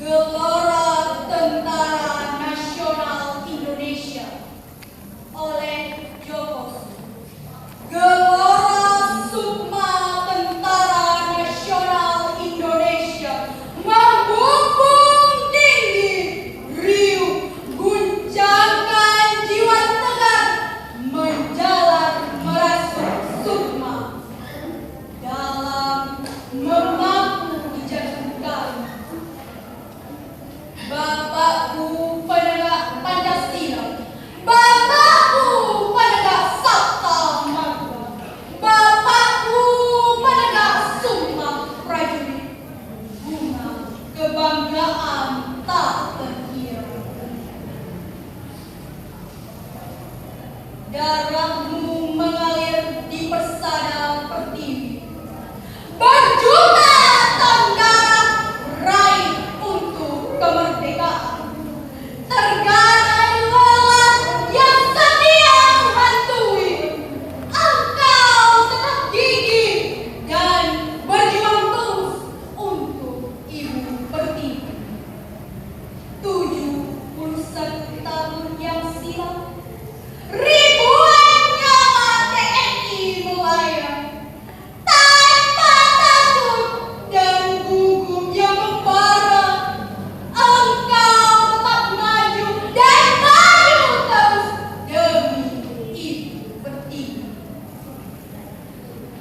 Gelora Tentara Nasional Indonesia oleh Joko. Gelora Sukma Tentara Nasional Indonesia membumbung tinggi, riuh, guncangan jiwa tegar, menjalar merasuk sukma dalam memaku jantung kami. Bapakku penegak Pancasila, Bapakku penegak Sabta Marga, Bapakku penegak Sumpah Prajurit, bunga kebanggaan tak terkira. Darahmu mengalir di persada pertiwi, berjuta ton darah raih untuk kemerdekaan. Tergadai lelah yang setia menghantui, engkau tetap gigih dan berjuang terus untuk Ibu Pertiwi. 71 tahun yang silam, ribuan nyawa TNI melayang tanpa takut dan gugup yang membara. Engkau tetap maju dan maju terus demi Ibu Pertiwi.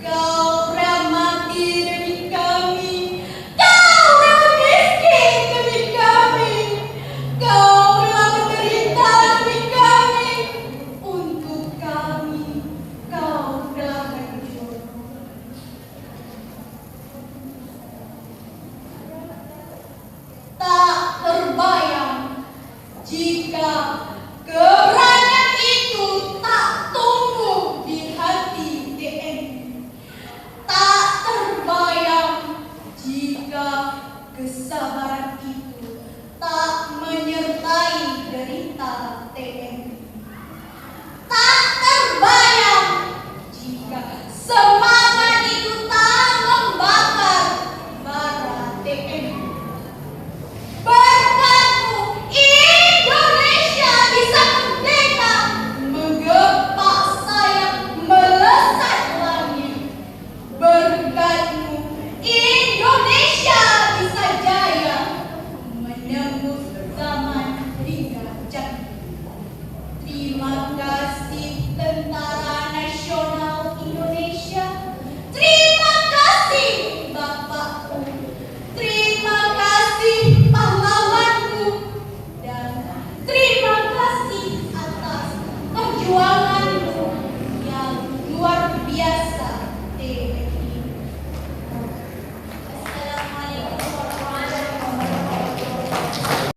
Kau rela mati demi kami, kau rela miskin demi kami, kau rela menderita demi kami. Untuk kami, kau rela hancur. Tak terbayang jika keberanian itu tak tumbuh di hati TNI. Tak terbayang jika kesabaran itu tak menyertai derita TNI.